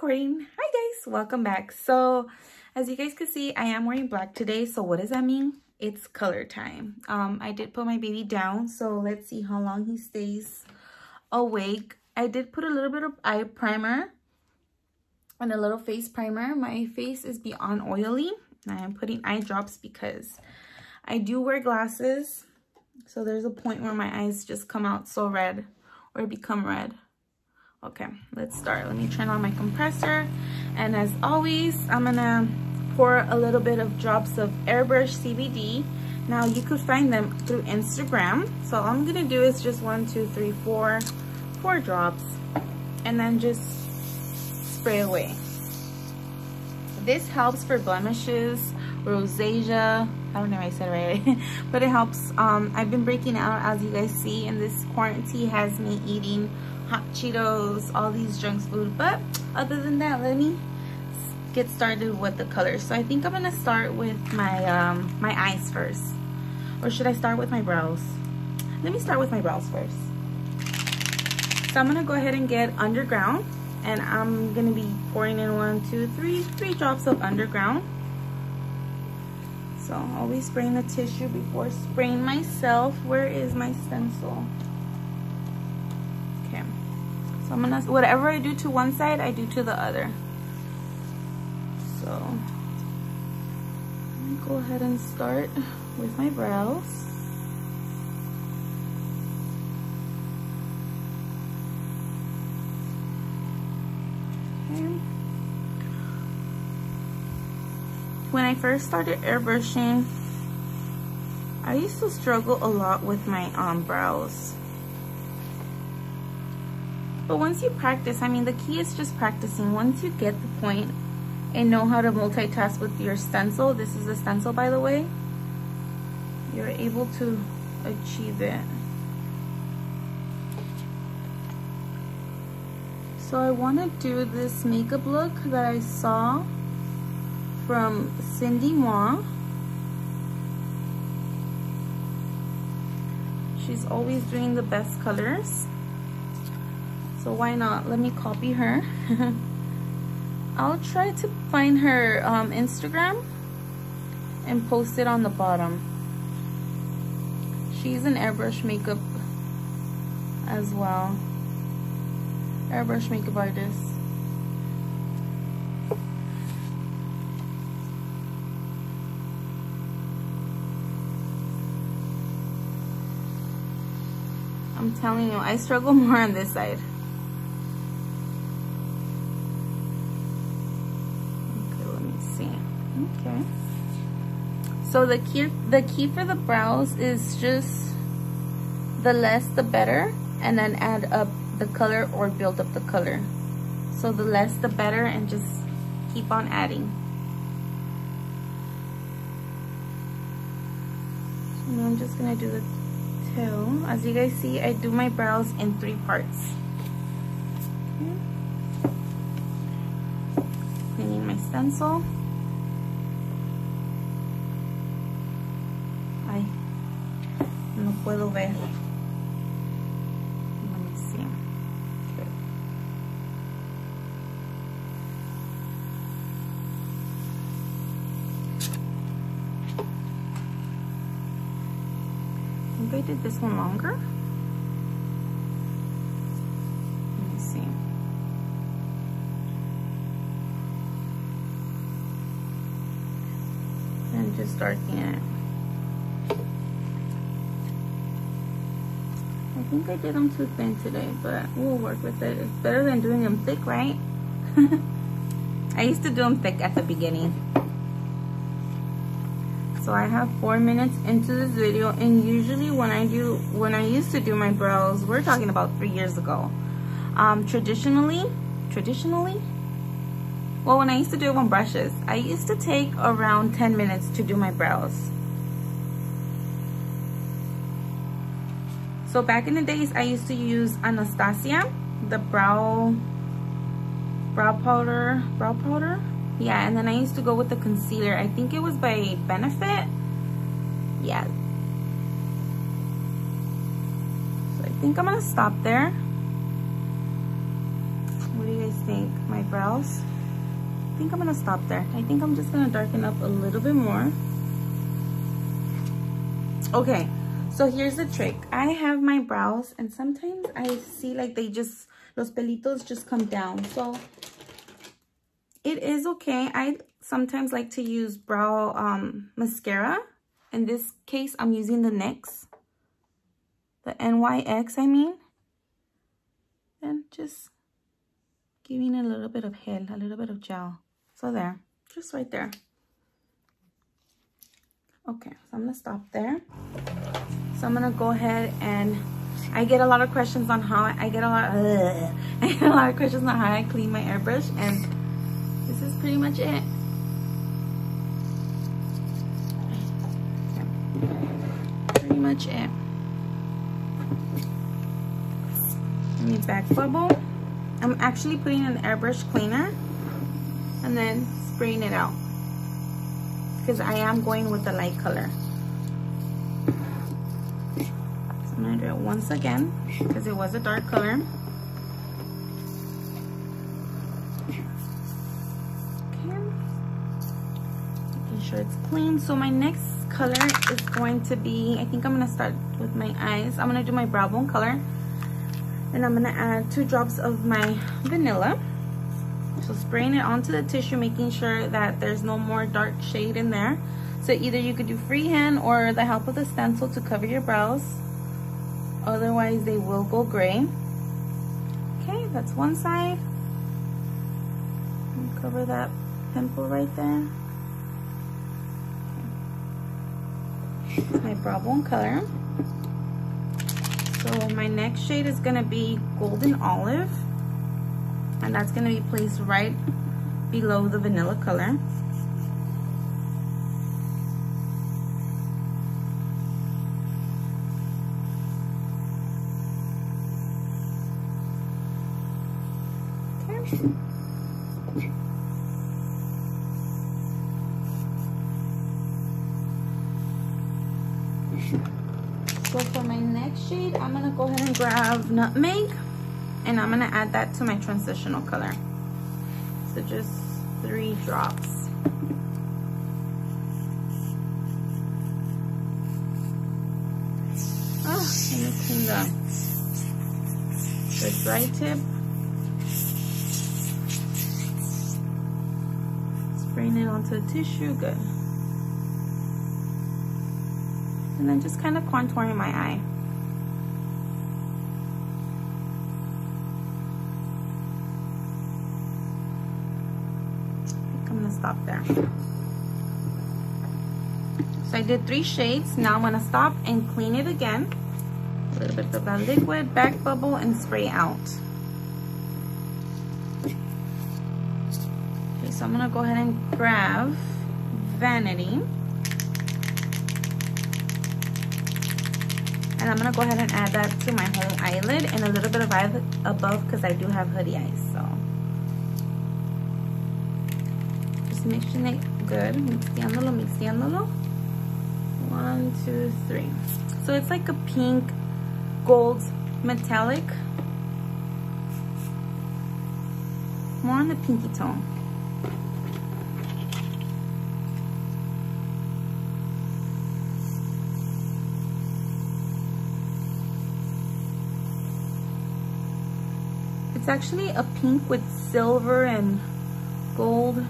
recording. Hi guys, welcome back. So as you guys can see, I am wearing black today. So what does that mean? It's color time. I did put my baby down, so let's see how long he stays awake. I did put a little bit of eye primer and a little face primer. My face is beyond oily. I am putting eye drops because I do wear glasses, so there's a point where my eyes just come out so red or become red. Okay, let's start. Let me turn on my compressor, and as always, I'm gonna pour a little bit of drops of airbrush CBD. Now you could find them through Instagram, so all I'm gonna do is just 4 drops, and then just spray away. This helps for blemishes, rosacea. I don't know if I said it right, but it helps. I've been breaking out, as you guys see, and this quarantine has me eating hot Cheetos, all these junk food. But other than that, let me get started with the colors. So I think I'm gonna start with my my eyes first, or should I start with my brows? Let me start with my brows first. So I'm gonna go ahead and get underground, and I'm gonna be pouring in 3 drops of underground. So always spraying the tissue before spraying myself. Where is my stencil? Okay, so I'm gonna, whatever I do to one side, I do to the other. So let me go ahead and start with my brows. Okay. When I first started airbrushing, I used to struggle a lot with my brows. But once you practice, I mean, the key is just practicing. Once you get the point and know how to multitask with your stencil, this is a stencil, by the way, you're able to achieve it. So I want to do this makeup look that I saw from Cindy Moore. She's always doing the best colors, so why not? Let me copy her. I'll try to find her Instagram and post it on the bottom. She's an airbrush makeup as well, airbrush makeup artist. I'm telling you, I struggle more on this side. Okay, let me see. Okay. So the key for the brows is just the less the better, and then add up the color or build up the color. So the less the better, and just keep on adding. So now I'm just gonna do the tail. As you guys see, I do my brows in 3 parts. Okay. Cleaning my stencil. Ay, no puedo ver. Let me see. Okay. I did this one longer. Let me see. And just darken it. I think I did them too thin today, but we'll work with it. It's better than doing them thick, right? I used to do them thick at the beginning. So I have 4 minutes into this video, and usually when I used to do my brows, we're talking about 3 years ago. Traditionally, well, when I used to do it on brushes, I used to take around 10 minutes to do my brows. So back in the days, I used to use Anastasia, the brow powder. Yeah, and then I used to go with the concealer. I think it was by Benefit. Yeah. So I think I'm gonna stop there. What do you guys think? My brows. I think I'm gonna stop there. I think I'm just gonna darken up a little bit more. Okay, so here's the trick. I have my brows and sometimes I see like they just, los pelitos just come down. So it is okay. I sometimes like to use brow mascara. In this case, I'm using the NYX. The NYX, I mean. And just giving a little bit of gel, a little bit of gel. So there, just right there. Okay, so I'm gonna stop there. So I'm gonna go ahead and I get a lot of questions on how I get a lot of questions on how I clean my airbrush, and this is pretty much it. Okay. Pretty much it. Let me back bubble. I'm actually putting an airbrush cleaner and then spraying it out because I am going with the light color. So I'm gonna do it once again because it was a dark color. Okay. Making sure it's clean. So my next color is going to be, I think I'm gonna start with my eyes. I'm gonna do my brow bone color. And I'm gonna add 2 drops of my vanilla. So spraying it onto the tissue, making sure that there's no more dark shade in there. So either you could do freehand or the help of the stencil to cover your brows. Otherwise they will go gray. Okay, that's one side. And cover that pimple right there. Okay. That's my brow bone color. So my next shade is gonna be Golden Olive, and that's gonna be placed right below the vanilla color. Okay. So for my next shade, I'm gonna go ahead and grab Nutmeg, and I'm gonna add that to my transitional color. So just 3 drops. Oh, let me clean the dry tip. Spraying it onto the tissue, good. And then just kind of contouring my eye. I think I'm gonna stop there. So I did 3 shades. Now I'm gonna stop and clean it again. A little bit of that liquid, back bubble, and spray out. Okay, so I'm gonna go ahead and grab Vanity. And I'm gonna go ahead and add that to my whole eyelid and a little bit of eyelid above because I do have hoodie eyes. So just mixing it good. Mixtiándolo. 1, 2, 3. So it's like a pink, gold, metallic. More on the pinky tone. It's actually a pink with silver and gold.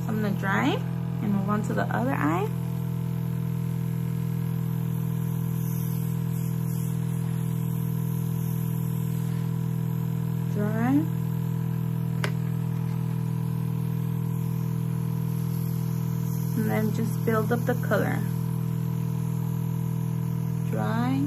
So I'm gonna dry and move on to the other eye. Dry. And then just build up the color. Dry.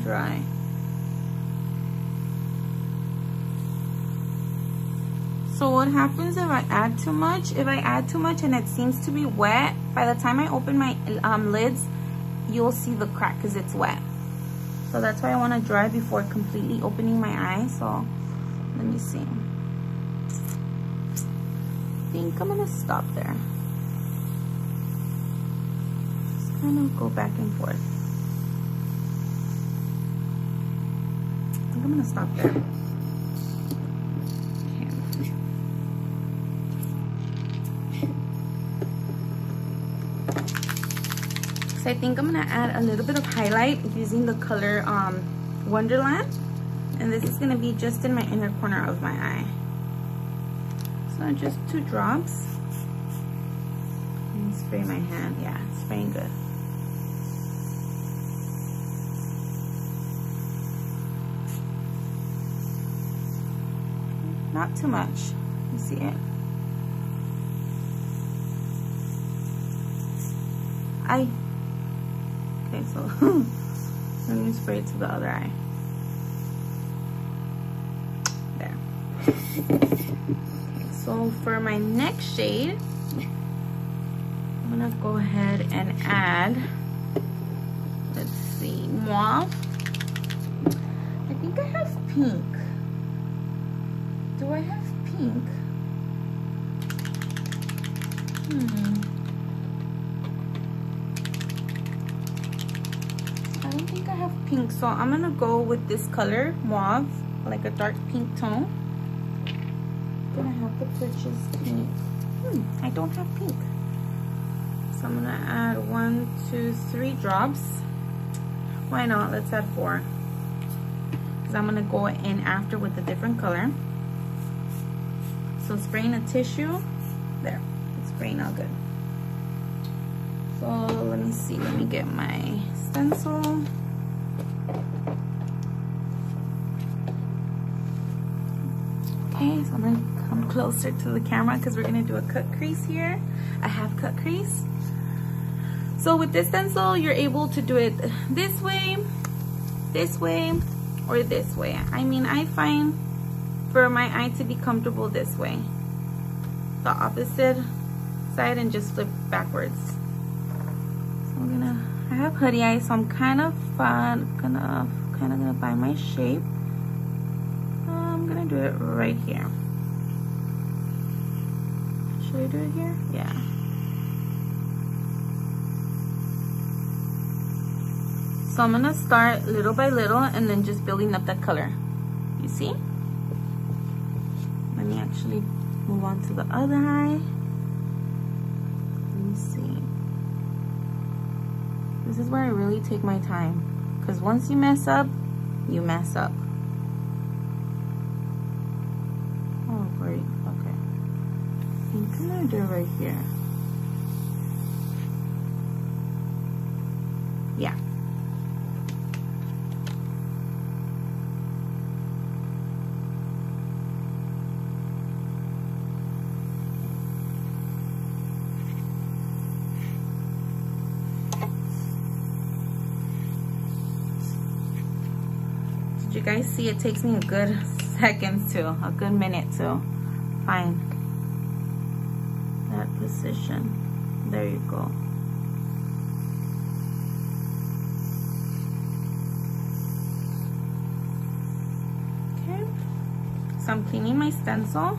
Dry. So what happens if I add too much? If I add too much and it seems to be wet, by the time I open my lids, you'll see the crack because it's wet. So that's why I want to dry before completely opening my eye. So Let me see. I think I'm gonna stop there. Just kind of go back and forth. I think I'm gonna stop there. Okay. So I think I'm gonna add a little bit of highlight using the color Wonderland. And this is gonna be just in my inner corner of my eye. So just 2 drops. And spray my hand. Yeah, it's spraying good. Not too much. You see it? Okay, so let me spray it to the other eye. There. Okay, so for my next shade, I'm gonna go ahead and add, let's see, mauve. I think I have pink. Do I have pink? I don't think I have pink, so I'm gonna go with this color, mauve, like a dark pink tone. I'm gonna have to purchase pink. I don't have pink. So I'm gonna add 1, 2, 3 drops. Why not? Let's add 4. Because I'm gonna go in after with a different color. So spraying a tissue, there, it's spraying all good. So let me see, let me get my stencil. Okay, so I'm gonna come closer to the camera because we're gonna do a cut crease here, a half cut crease. So with this stencil, you're able to do it this way, or this way. I mean, I find for my eye to be comfortable this way, the opposite side, and just flip backwards. So I have hoodie eyes, so I'm kind of gonna find my shape. I'm gonna do it right here. Should I do it here? Yeah. So I'm gonna start little by little and then just building up that color. You see? Let me actually move on to the other eye. Let me see. This is where I really take my time, because once you mess up, you mess up. Oh, great. Okay. I'm gonna do it right here. Yeah. You guys see, it takes me a good a good minute to find that position. There you go. Okay, so I'm cleaning my stencil.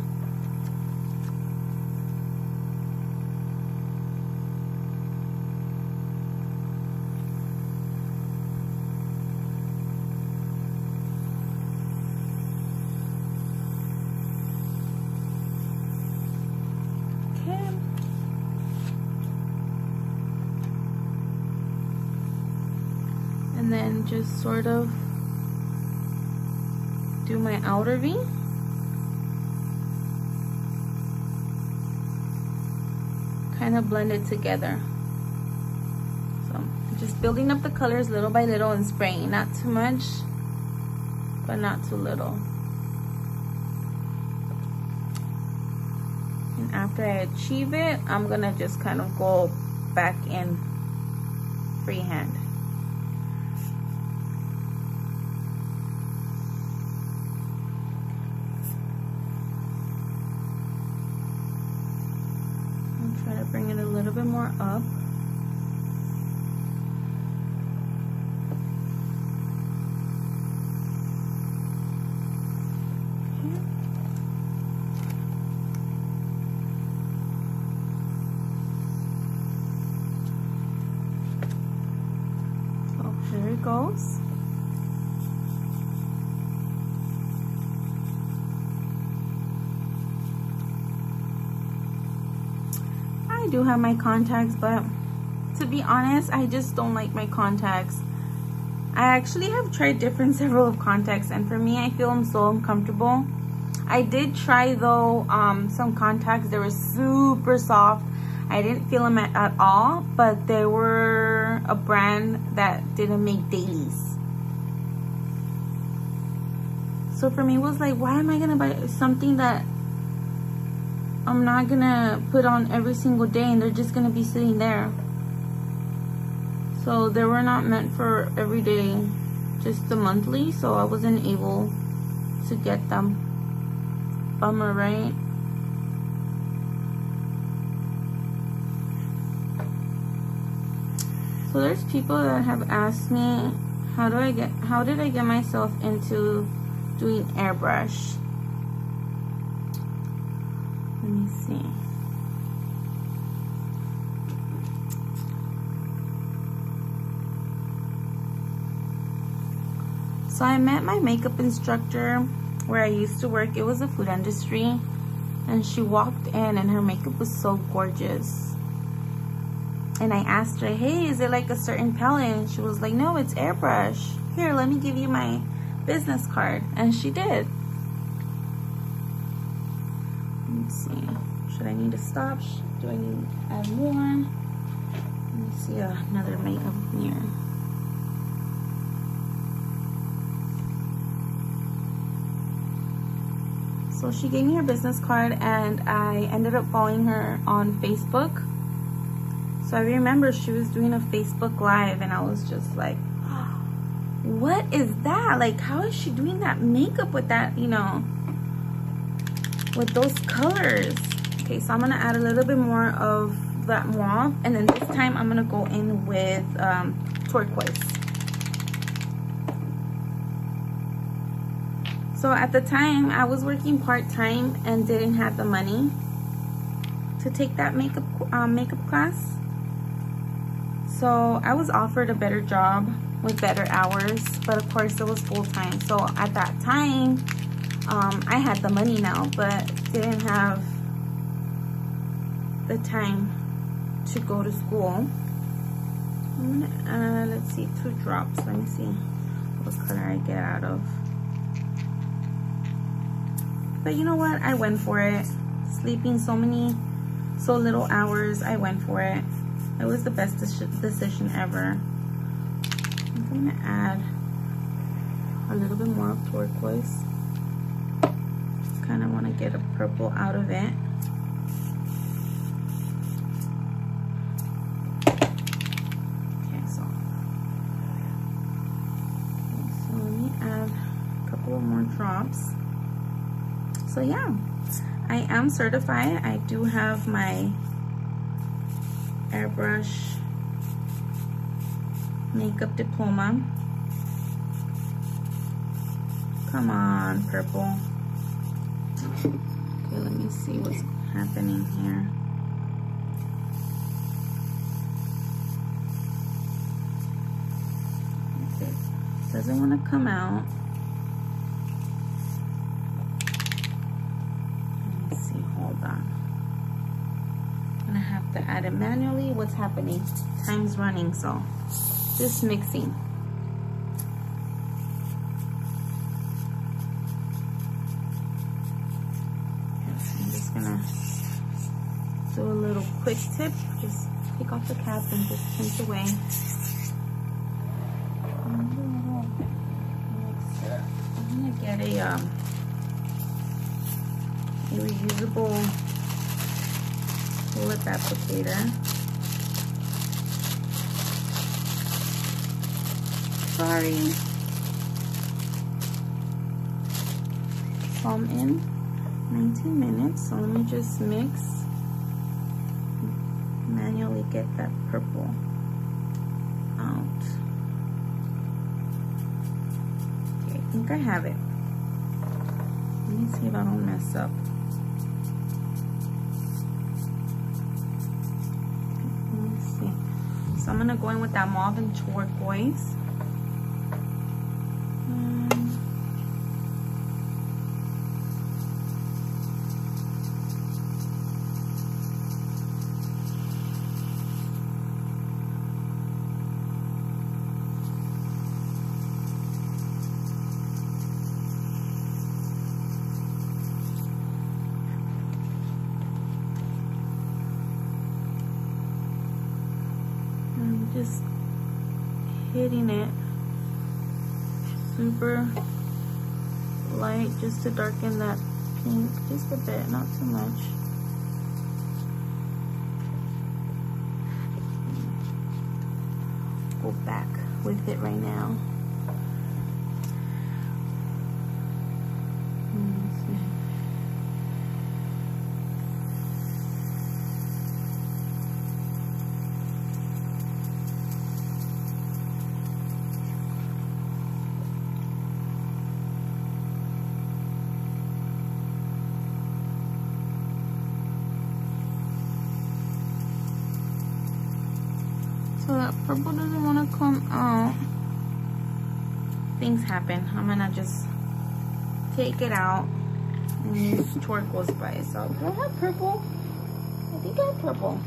And then just sort of do my outer V. Kind of blend it together. So just building up the colors little by little and spraying. Not too much, but not too little. And after I achieve it, I'm gonna just kind of go back in freehand. Try to bring it a little bit more up. Okay. I do have my contacts, but to be honest, I just don't like my contacts. I actually have tried several of contacts, and for me, I feel them so uncomfortable. I did try though some contacts. They were super soft. I didn't feel them at all, but they were a brand that didn't make dailies. So for me, it was like, why am I gonna buy something that I'm not gonna put on every single day and they're just gonna be sitting there? So they were not meant for every day, just the monthly, so I wasn't able to get them. Bummer, right? So there's people that have asked me, how did I get myself into doing airbrush? Let me see. So I met my makeup instructor where I used to work. It was a food industry, and she walked in and her makeup was so gorgeous. And I asked her, hey, is it like a certain palette? And she was like, no, it's airbrush. Here, let me give you my business card. And she did. Let's see. Should I need to stop? Do I need to add more? Let me see another makeup mirror. So she gave me her business card, and I ended up following her on Facebook. So I remember she was doing a Facebook Live, and I was just like, what is that? Like, how is she doing that makeup with that, you know, with those colors? Okay, so I'm gonna add a little bit more of that mauve, and then this time I'm gonna go in with turquoise. So at the time, I was working part-time and didn't have the money to take that makeup class. So I was offered a better job with better hours, but of course it was full-time. So at that time, I had the money now, but didn't have the time to go to school. I'm gonna add, let's see, 2 drops. Let me see what color I get out of. But you know what? I went for it. Sleeping so little hours, I went for it. It was the best decision ever. I'm gonna add a little bit more of turquoise. Just kind of want to get a purple out of it. Okay, so let me add a couple of more drops. So yeah, I am certified. I do have my airbrush makeup diploma. Come on, purple. Okay, let me see what's happening here. Okay, doesn't want to come out. I have to add it manually. What's happening? Time's running, so just mixing. I'm just gonna do a little quick tip. Just take off the cap and just pinch away. I'm gonna get a reusable lip applicator. Sorry. So I'm in 19 minutes, so let me just mix. Manually get that purple out. Okay, I think I have it. Let me see if I don't mess up. So I'm gonna go in with that mauve and turquoise. just hitting it super light just to darken that pink just a bit, not too much. Go back with it right now. So that purple doesn't want to come out. Things happen. I'm gonna just take it out and use turquoise by itself. Do I have purple? I think I have purple.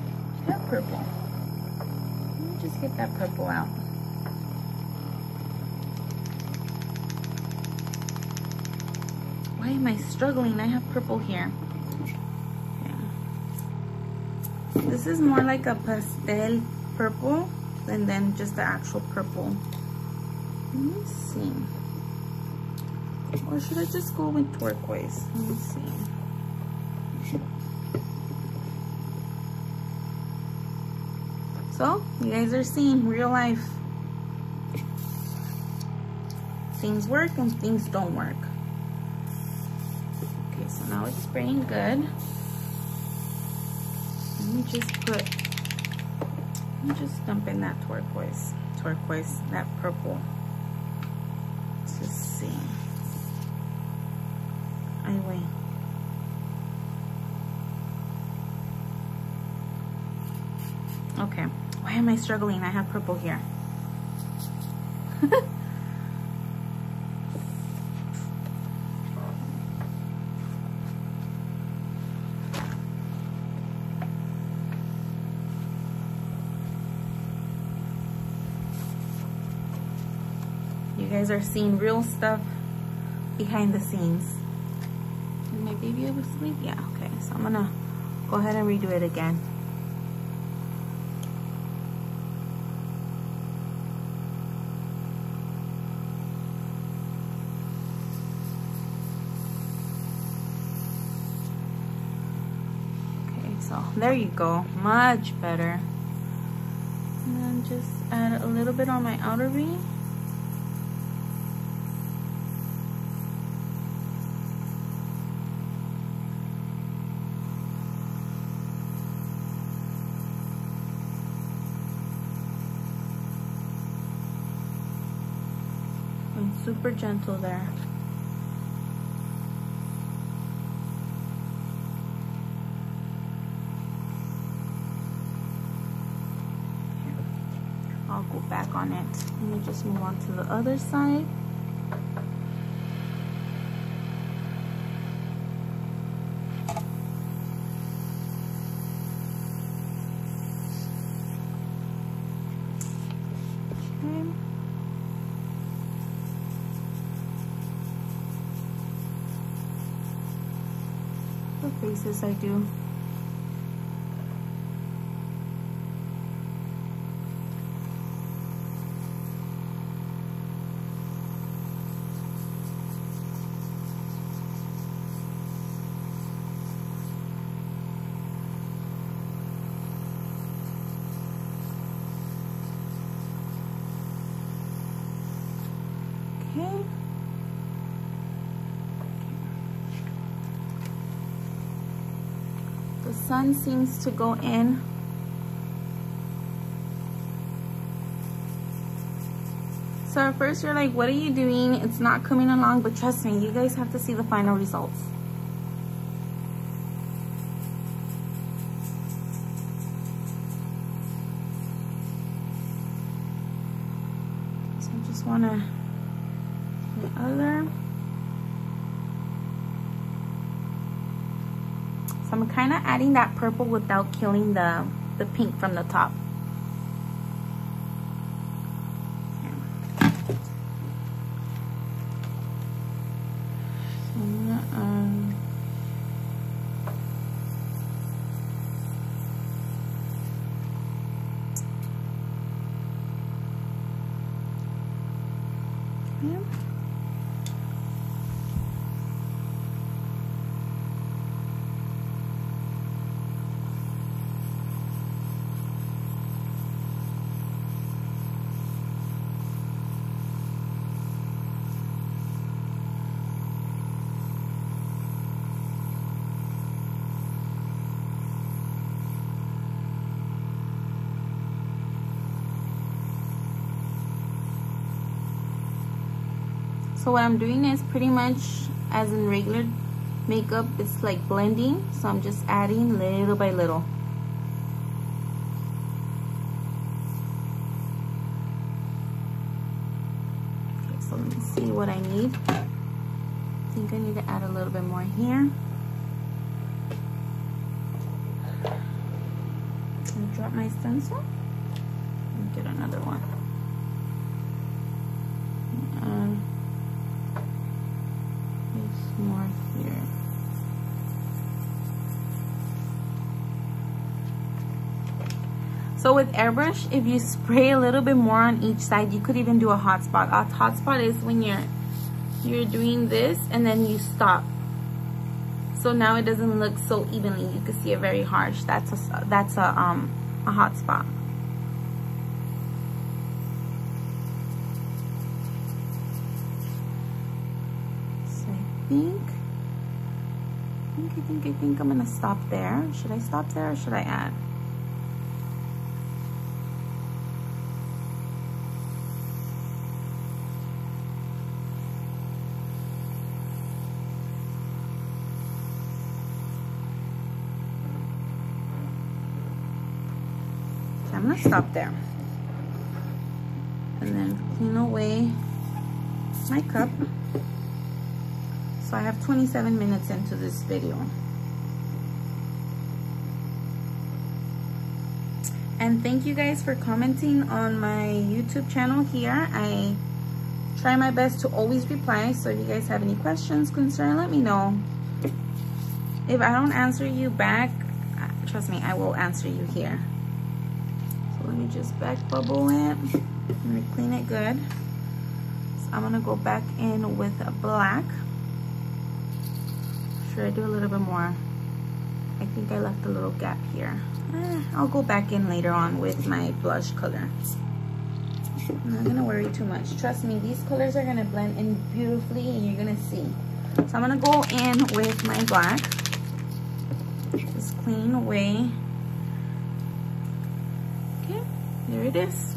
I have purple. Let me just get that purple out. Why am I struggling? I have purple here. Yeah. This is more like a pastel purple and then just the actual purple. Let me see. Or should I just go with turquoise? Let me see. So, you guys are seeing real life. Things work and things don't work. Okay, so now it's spraying good. Let me just dump in that turquoise, that purple. Let's just see. Anyway. Okay, why am I struggling? I have purple here. You guys are seeing real stuff behind the scenes. Is my baby asleep? Yeah, okay. So I'm gonna go ahead and redo it again. Okay, so there you go. Much better. And then just add a little bit on my outer V. Super gentle there. I'll go back on it. Let me just move on to the other side. Faces I do. Okay. The sun seems to go in. So at first you're like, what are you doing? It's not coming along, but trust me, you guys have to see the final results. So I just want to the other. So I'm kind of adding that purple without killing the pink from the top. So what I'm doing is pretty much as in regular makeup, it's like blending. So I'm just adding little by little. Okay, so let me see what I need. I think I need to add a little bit more here. And drop my stencil. And get another one. And there's more here. So with airbrush, if you spray a little bit more on each side, you could even do a hot spot. A hot spot is when you're doing this and then you stop. So now it doesn't look so evenly. You can see it very harsh. That's a hot spot. So I think I'm gonna stop there. Should I stop there or should I add? I'm gonna stop there and then clean away my cup. So I have 27 minutes into this video. And thank you guys for commenting on my YouTube channel here. I try my best to always reply. So if you guys have any questions, concern, let me know. If I don't answer you back, trust me, I will answer you here. Let me just back bubble it. Let me clean it good. So I'm gonna go back in with a black. Should I do a little bit more? I think I left a little gap here. I'll go back in later on with my blush color. I'm not gonna worry too much. Trust me, these colors are gonna blend in beautifully and you're gonna see. So I'm gonna go in with my black. Just clean away. There it is.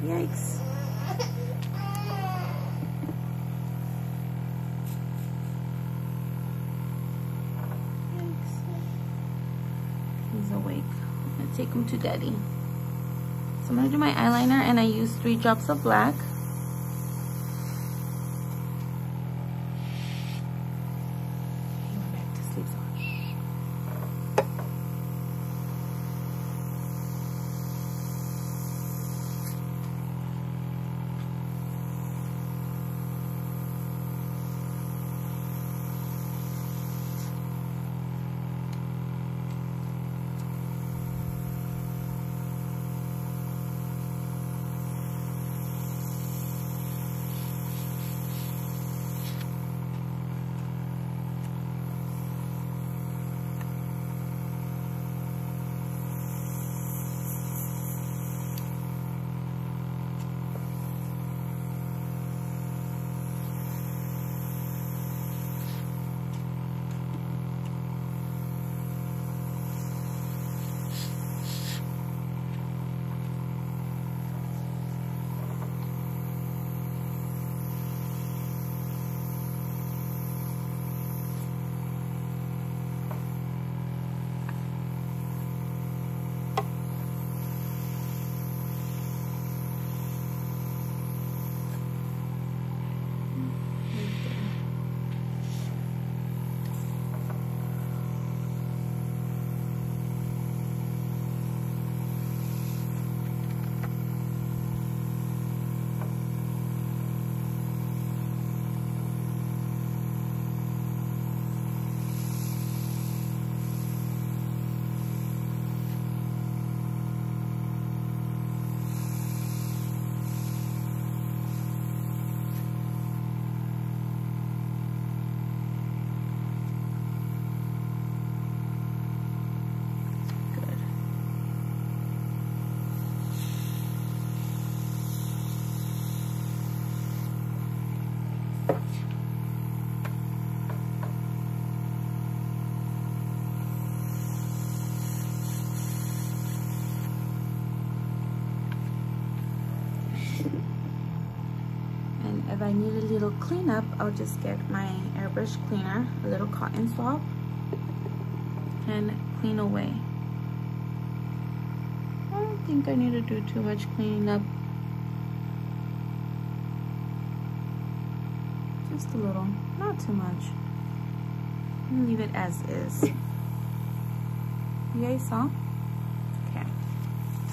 Yikes. He's awake. I'm gonna take him to daddy. So I'm gonna do my eyeliner and I use 3 drops of black. I need a little cleanup, I'll just get my airbrush cleaner, a little cotton swab, and clean away. I don't think I need to do too much cleaning up. Just a little, not too much. I'm gonna leave it as is. You guys saw? Okay.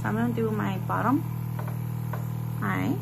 So I'm gonna do my bottom eye.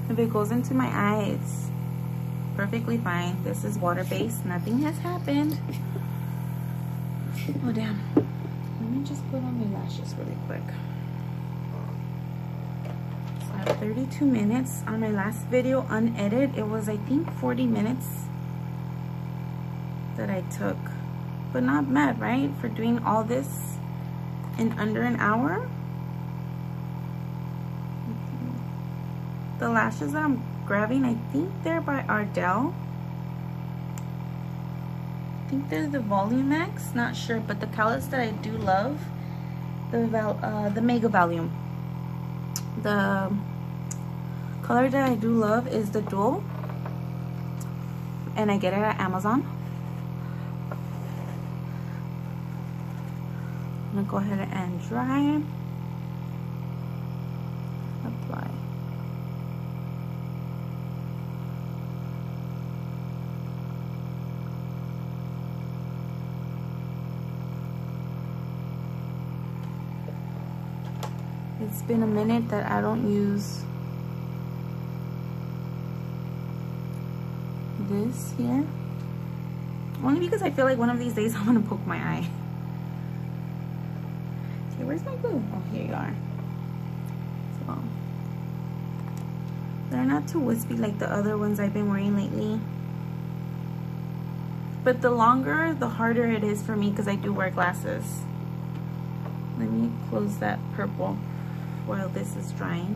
If it goes into my eye, it's perfectly fine. This is water-based. Nothing has happened. Oh, damn. Let me just put on my lashes really quick. So I have 32 minutes. On my last video, unedited, it was, I think, 40 minutes that I took. But not bad, right? For doing all this in under an hour. The lashes that I'm grabbing, I think they're by Ardell. I think they're the Volume Max, not sure, but the colors that I do love, the Mega Volume. The color that I do love is the Dual, and I get it at Amazon. I'm gonna go ahead and dry, apply. It's been a minute that I don't use this here. Only because I feel like one of these days I'm gonna poke my eye. Okay, where's my glue? Oh, here you are. So, they're not too wispy like the other ones I've been wearing lately. But the longer, the harder it is for me because I do wear glasses. Let me close that purple while this is drying.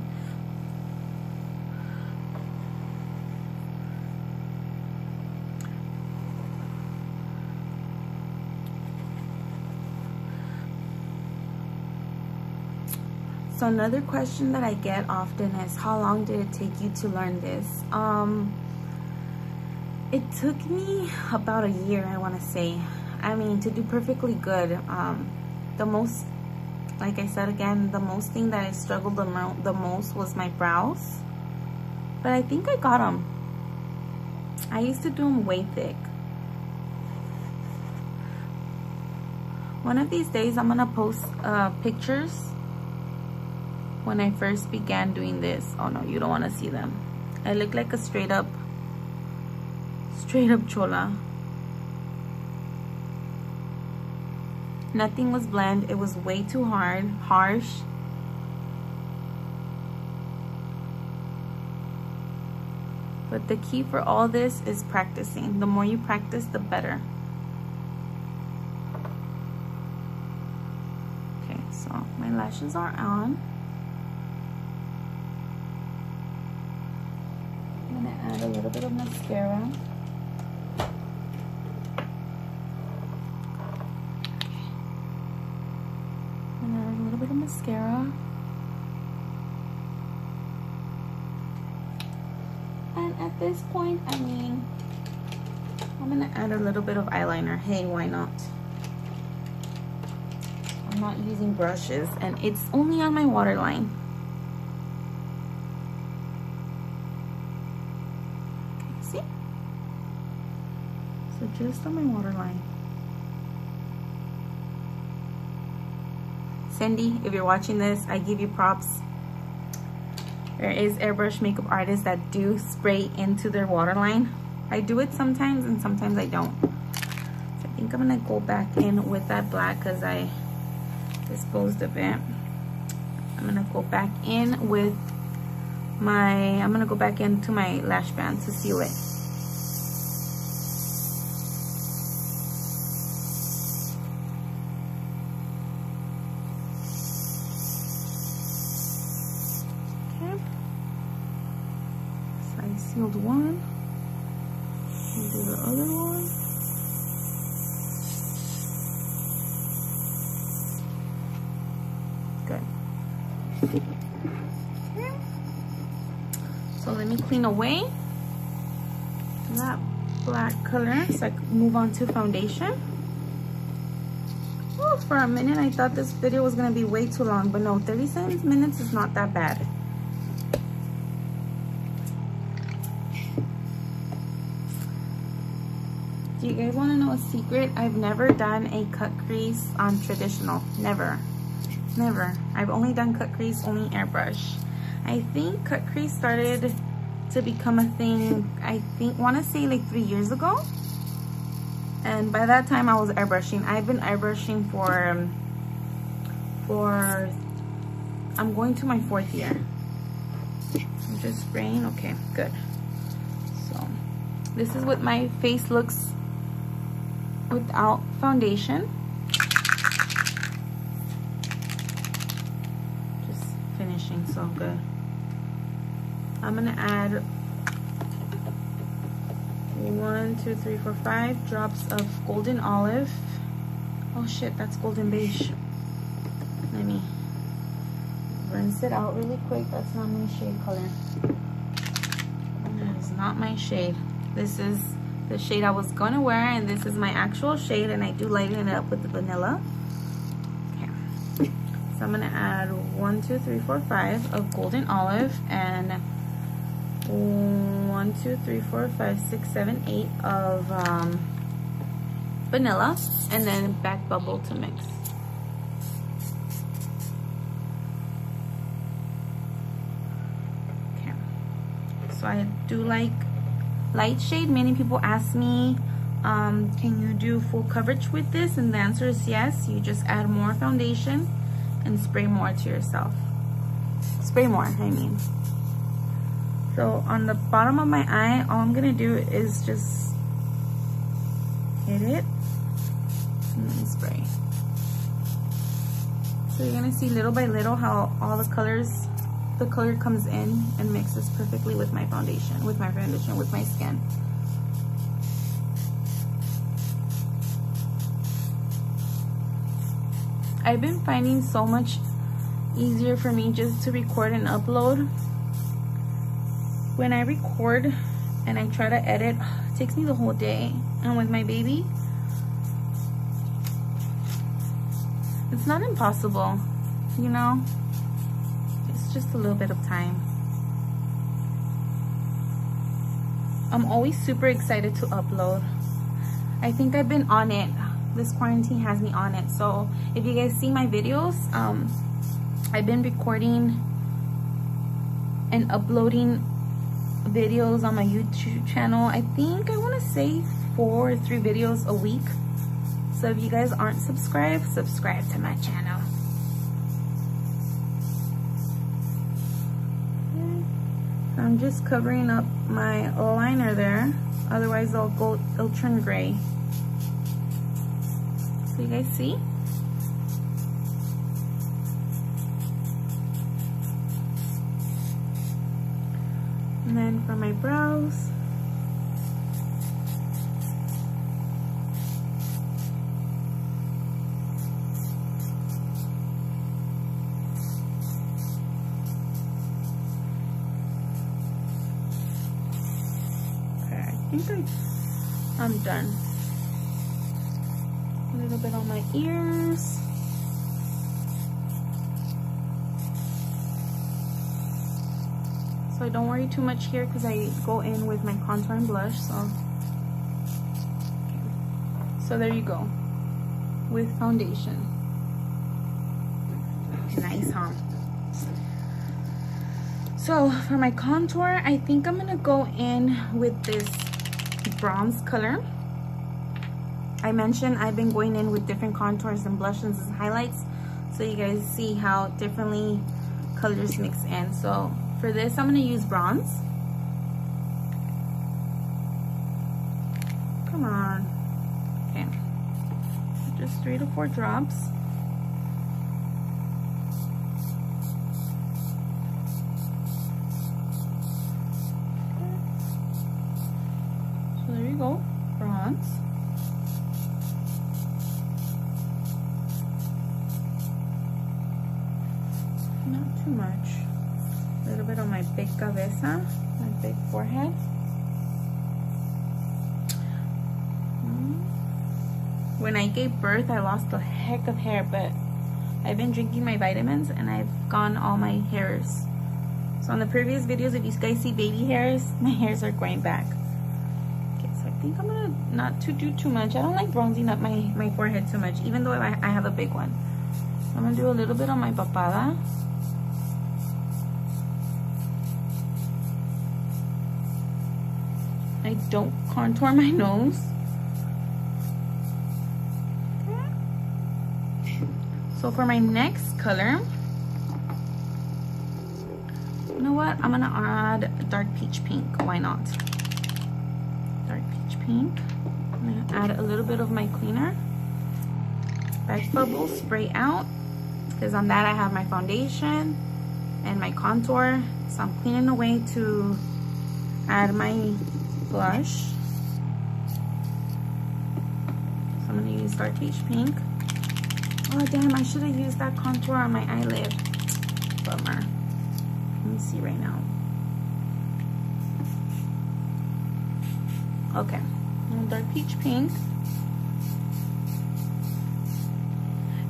So another question that I get often is, how long did it take you to learn this? It took me about a year, I want to say. I mean, to do perfectly good. The most, like I said again, the most thing that I struggled the most was my brows. But I think I got them. I used to do them way thick. One of these days I'm gonna post pictures when I first began doing this. Oh no, you don't want to see them. I look like a straight up chola. Nothing was blend. It was way too harsh. But the key for all this is practicing. The more you practice, the better. Okay, so my lashes are on. I'm gonna add a little bit of mascara. Mascara, and at this point, I mean, I'm gonna add a little bit of eyeliner. Hey, why not? I'm not using brushes, and it's only on my waterline. So just on my waterline. Cindy, if you're watching this, I give you props. There is airbrush makeup artists that do spray into their waterline. I do it sometimes and sometimes I don't. So I think I'm gonna go back in with that black because I disposed of it. I'm gonna go back in with I'm gonna go back into my lash band to seal it. Sealed one, and do the other one. Good. Okay. So let me clean away that black color so I can move on to foundation. Oh, for a minute I thought this video was gonna be way too long, but no, 37 minutes is not that bad. Do you guys want to know a secret? I've never done a cut crease on traditional. Never. I've only done cut crease, only airbrush. I think cut crease started to become a thing, I want to say like 3 years ago. And by that time I was airbrushing. I've been airbrushing for I'm going to my 4th year. I'm just spraying. Okay, good. So this is what my face looks without foundation. Just finishing so good. I'm gonna add 1, 2, 3, 4, 5 drops of golden olive. Oh shit, that's golden beige. Let me rinse it out really quick. That's not my shade color. That is not my shade. This is the shade I was gonna wear, and this is my actual shade, and I do lighten it up with the vanilla. Okay, so I'm gonna add 1, 2, 3, 4, 5 of golden olive, and 1, 2, 3, 4, 5, 6, 7, 8 of vanilla, and then back bubble to mix. Okay, so I do like light shade. Many people ask me, can you do full coverage with this? And the answer is yes. You just add more foundation and spray more to yourself. Spray more, I mean. So on the bottom of my eye, all I'm gonna do is just hit it and then spray. So you're gonna see little by little how all the color comes in and mixes perfectly with my foundation, with my skin. I've been finding so much easier for me just to record and upload. When I record and I try to edit, it takes me the whole day. And with my baby, it's not impossible, you know? It's just a little bit of time. I'm always super excited to upload. I think I've been on it. This quarantine has me on it. So if you guys see my videos, I've been recording and uploading videos on my YouTube channel. I think I want to say 4 or 3 videos a week. So if you guys aren't subscribed, subscribe to my channel. I'm just covering up my liner there, otherwise it'll turn gray. So you guys see? And then for my brows, I think I'm done. A little bit on my ears. So I don't worry too much here because I go in with my contour and blush. So okay. So there you go, with foundation. Nice, huh? So for my contour, I think I'm gonna go in with this bronze color. I mentioned I've been going in with different contours and blushes and highlights, so you guys see how differently colors mix in. So for this, I'm gonna use bronze. Come on. Okay. Just 3 to 4 drops. So there you go, bronze. Not too much. A little bit on my big cabeza, my big forehead. When I gave birth, I lost a heck of hair, but I've been drinking my vitamins and I've gone all my hairs. So on the previous videos, if you guys see baby hairs, my hairs are going back. Okay, so I think I'm gonna not to do too much. I don't like bronzing up my forehead too much, even though I have a big one. So I'm gonna do a little bit on my papada. I don't contour my nose. So for my next color, you know what? I'm gonna add dark peach pink. Why not? Dark peach pink. I'm gonna add a little bit of my cleaner. Back bubble, spray out. Because on that I have my foundation and my contour. So I'm cleaning away to add my blush. So I'm gonna use dark peach pink. Oh damn, I should have used that contour on my eyelid. Bummer. Let me see right now. Okay, dark peach pink.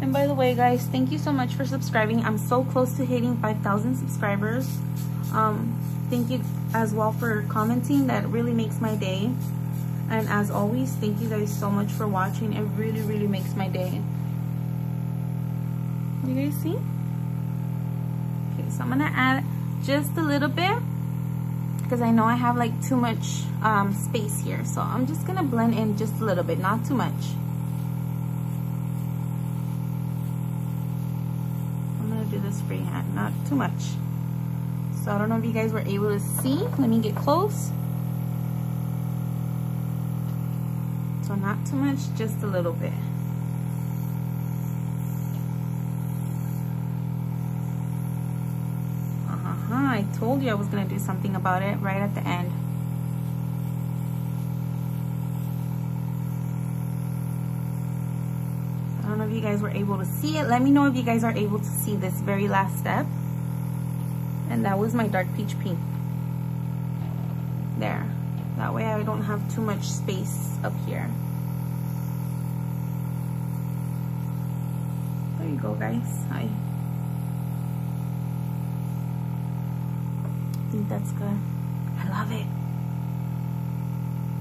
And by the way guys, thank you so much for subscribing. I'm so close to hitting 5,000 subscribers. Thank you as well for commenting. That really makes my day. And as always, thank you guys so much for watching. It really, really makes my day. You guys see? Okay, so I'm gonna add just a little bit because I know I have like too much space here. So I'm just gonna blend in just a little bit, not too much. I'm gonna do this freehand, not too much. So I don't know if you guys were able to see. Let me get close. So not too much, just a little bit. I told you I was gonna do something about it right at the end. I don't know if you guys were able to see it. Let me know if you guys are able to see this very last step. And that was my dark peach pink. There. That way I don't have too much space up here. There you go, guys. I think that's good. I love it.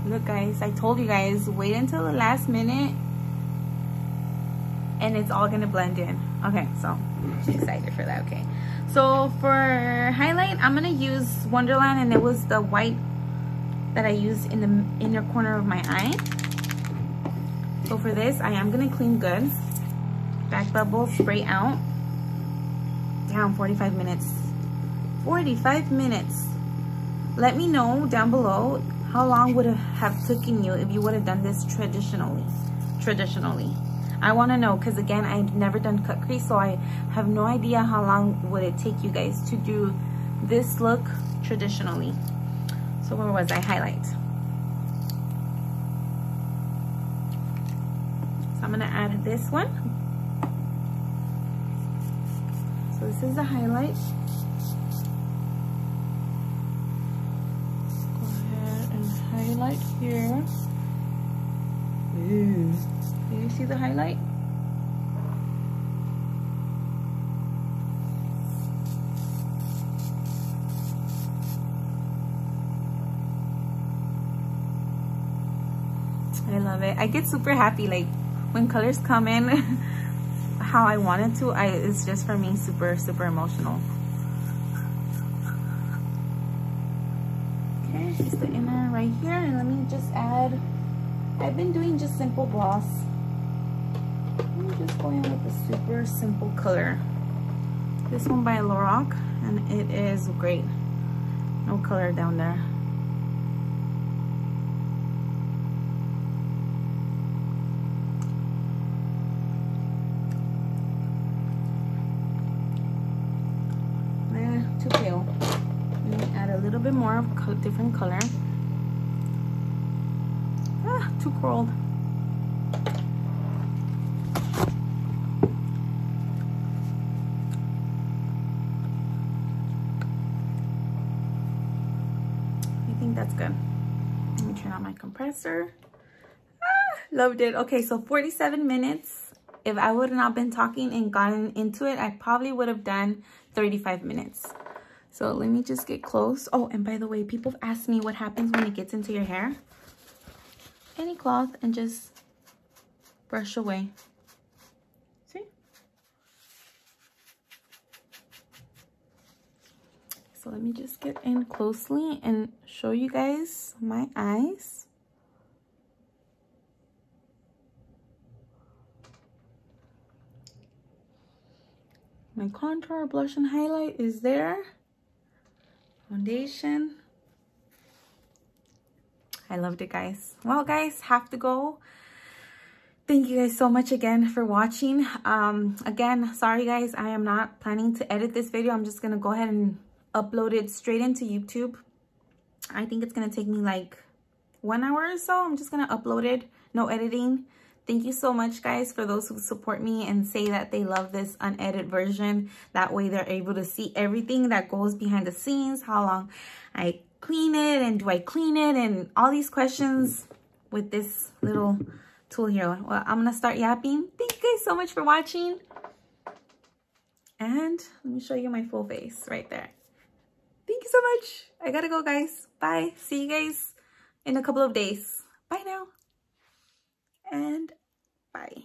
Look guys, I told you guys, wait until the last minute and it's all gonna blend in. Okay, so I'm excited for that. Okay, so for highlight, I'm gonna use Wonderland, and it was the white that I used in the inner corner of my eye. So for this, I am gonna clean good. Back bubble, spray out. Down 45 minutes. 45 minutes. Let me know down below how long would it have taken you if you would have done this traditionally. I want to know, because again, I've never done cut crease, so I have no idea how long would it take you guys to do this look traditionally. So where was I? Highlight. So I'm gonna add this one. So this is the highlight. Highlight here. Ooh. Do you see the highlight? I love it. I get super happy like when colors come in how I want it to. It's just for me super emotional. Okay, here's the inner right here, and let me just add, I've been doing just simple gloss. I'm just going with the super simple color. This one by Lorac, and it is great. No color down there. Too pale. Let me add a little bit more of different color. Ah, too cold. I think that's good. Let me turn on my compressor. Ah, loved it. Okay, so 47 minutes. If I would have not been talking and gotten into it, I probably would have done 35 minutes. So let me just get close. Oh, and by the way, people have asked me what happens when it gets into your hair. Any cloth and just brush away. See? So let me just get in closely and show you guys my eyes. My contour, blush, and highlight is there. Foundation. I loved it, guys. Well, guys, have to go. Thank you guys so much again for watching. Again, sorry guys, I am not planning to edit this video. I'm just gonna go ahead and upload it straight into YouTube. I think it's gonna take me like 1 hour or so. I'm just gonna upload it, no editing. Thank you so much, guys, for those who support me and say that they love this unedited version. That way they're able to see everything that goes behind the scenes, how long I clean it, and do I clean it, and all these questions with this little tool here. Well, I'm gonna start yapping. Thank you guys so much for watching. And let me show you my full face right there. Thank you so much. I gotta go, guys. Bye. See you guys in a couple of days. Bye now. And bye.